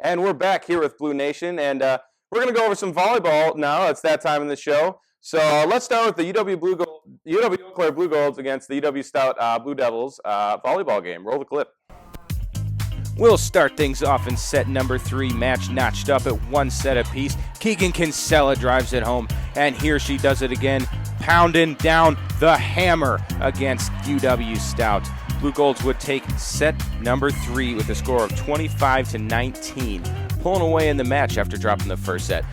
And we're back here with BluNation, and we're going to go over some volleyball now. It's that time in the show. So let's start with the UW-Eau Claire Blugolds against the UW Stout Blue Devils volleyball game. Roll the clip. We'll start things off in set number 3, match notched up at 1 set apiece. Keagan Kinsella drives it home, and here she does it again, pounding down the hammer against UW Stout. Blue Golds would take set number 3 with a score of 25-19, pulling away in the match after dropping the first set.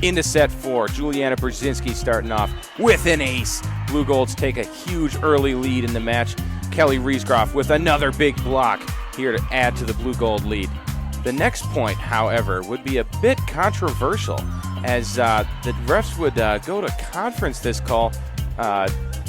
Into set 4, Juliana Brzezinski starting off with an ace. Blue Golds take a huge early lead in the match. Kelly Riesgroff with another big block here to add to the Blue Gold lead. The next point, however, would be a bit controversial as the refs would go to conference this call.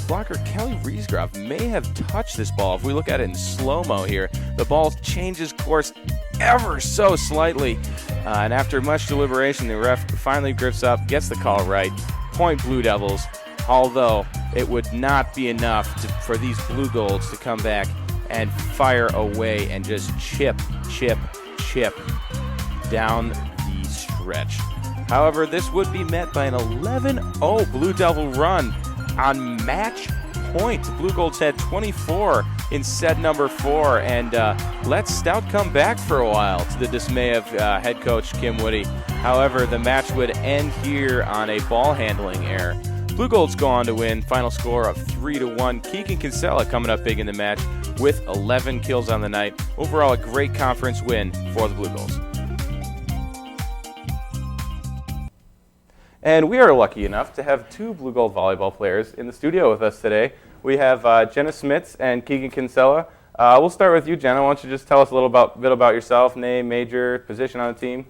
Blocker Kelly Riesgroff may have touched this ball. If we look at it in slow-mo here, the ball changes course ever so slightly. And after much deliberation, the ref finally grips up, gets the call right. Point Blue Devils, although it would not be enough for these Blue Golds to come back and fire away and just chip down the stretch. However, this would be met by an 11-0 Blue Devil run on match point. Blue Golds had 24 in set number 4, and let Stout come back for a while to the dismay of head coach Kim Woody. However, the match would end here on a ball handling error. Blue Golds go on to win, final score of 3-1. Keagan Kinsella coming up big in the match with 11 kills on the night. Overall, a great conference win for the Blue Golds. And we are lucky enough to have 2 Blue Gold volleyball players in the studio with us today. We have Jenna Smits and Keagan Kinsella. We'll start with you, Jenna. Why don't you just tell us a little bit about yourself, name, major, position on the team?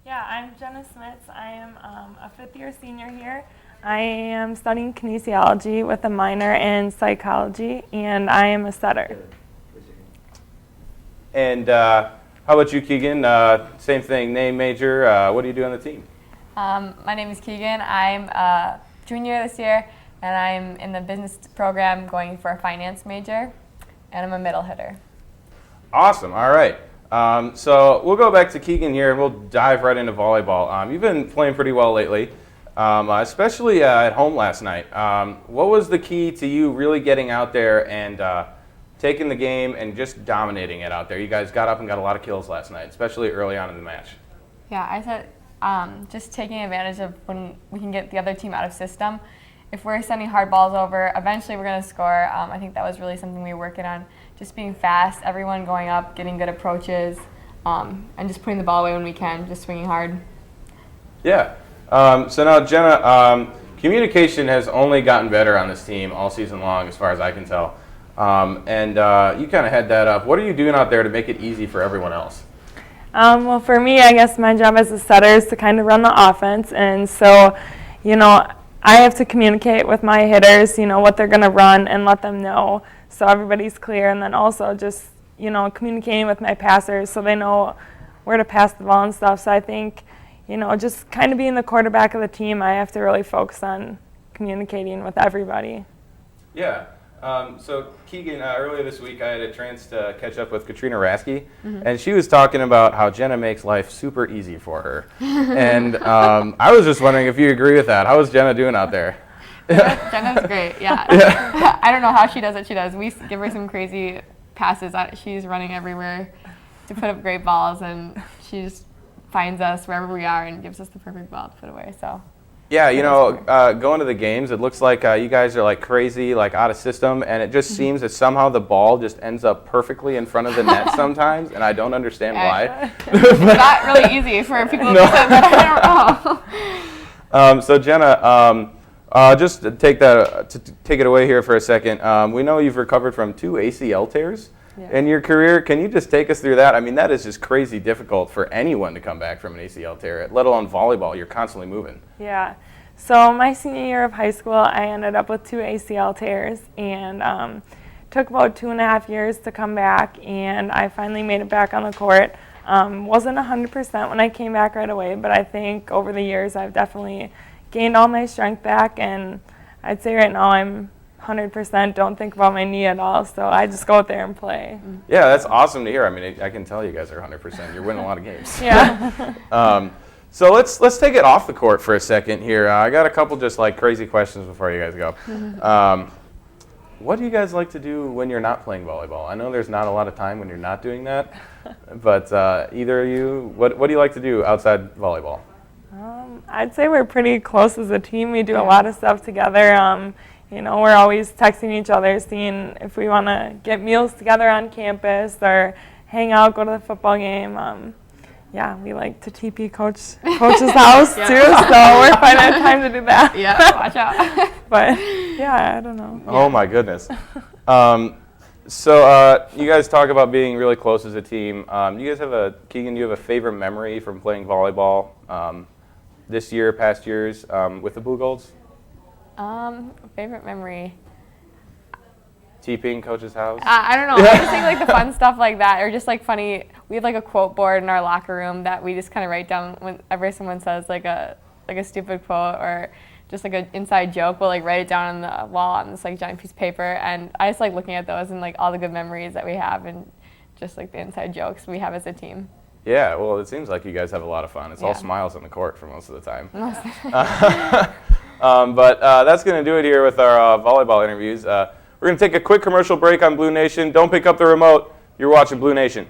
Yeah, I'm Jenna Smits. I am a 5th-year senior here. I am studying kinesiology with a minor in psychology, and I am a setter. And how about you, Keagan? Same thing, name, major. What do you do on the team? My name is Keagan. I'm a junior this year, and I'm in the business program going for a finance major, and I'm a middle hitter. Awesome. All right. So we'll go back to Keagan here, and we'll dive right into volleyball. You've been playing pretty well lately, especially at home last night. What was the key to you really getting out there and taking the game and just dominating it out there? You guys got up and got a lot of kills last night, especially early on in the match. Yeah, I said just taking advantage of when we can get the other team out of system. If we're sending hard balls over, eventually we're going to score. I think that was really something we were working on, just being fast, everyone going up, getting good approaches, and just putting the ball away when we can, just swinging hard. Yeah. So now, Jenna, communication has only gotten better on this team all season long, as far as I can tell. And you kind of head that up. What are you doing out there to make it easy for everyone else? Well, for me, I guess my job as a setter is to kind of run the offense. And so, I have to communicate with my hitters, what they're going to run and let them know so everybody's clear. And then also just, communicating with my passers so they know where to pass the ball and stuff. So I think, just kind of being the quarterback of the team, I have to really focus on communicating with everybody. Yeah. So Keagan, earlier this week I had a chance to catch up with Katrina Rasky, and she was talking about how Jenna makes life super easy for her. And I was just wondering if you agree with that. How is Jenna doing out there? Jenna's great, yeah. I don't know how she does what she does. We give her some crazy passes. She's running everywhere to put up great balls, and she just finds us wherever we are and gives us the perfect ball to put away. So. Yeah, going to the games, it looks like you guys are like crazy, like out of system, and it just seems that somehow the ball just ends up perfectly in front of the net sometimes, and I don't understand why. It's not really easy for people to say that. I don't know. So Jenna, just to take it away here for a second. We know you've recovered from 2 ACL tears in your career. Can you just take us through that? I mean, that is just crazy difficult for anyone to come back from an ACL tear, let alone volleyball. You're constantly moving. Yeah. So my senior year of high school, I ended up with 2 ACL tears, and took about 2.5 years to come back, and I finally made it back on the court. Wasn't 100% when I came back right away, but I think over the years I've definitely gained all my strength back, and I'd say right now I'm 100%, don't think about my knee at all. So I just go out there and play. Yeah, that's awesome to hear. I mean, I can tell you guys are 100%. You're winning a lot of games. Yeah. So let's take it off the court for a second here. I got a couple just like crazy questions before you guys go. What do you guys like to do when you're not playing volleyball? I know there's not a lot of time when you're not doing that, but either of you, what do you like to do outside volleyball? I'd say we're pretty close as a team. We do a lot of stuff together. You know, we're always texting each other, seeing if we want to get meals together on campus or hang out, go to the football game. Yeah, we like to TP coach's house too, so we're finding time to do that. Yeah, watch out. But yeah, I don't know. Oh my goodness. So you guys talk about being really close as a team. You guys have Keagan, do you have a favorite memory from playing volleyball this year, past years with the Blugolds? Favorite memory. TPing coach's house? I don't know. I just think like the fun stuff like that, or just like funny. We have like a quote board in our locker room that we just kind of write down whenever someone says like a stupid quote or just like an inside joke. We'll like write it down on the wall on this like giant piece of paper, and I just like looking at those and like all the good memories that we have and just like the inside jokes we have as a team. Yeah, well, it seems like you guys have a lot of fun. It's all smiles on the court for most of the time. But that's going to do it here with our volleyball interviews. We're going to take a quick commercial break on BluNation. Don't pick up the remote. You're watching BluNation.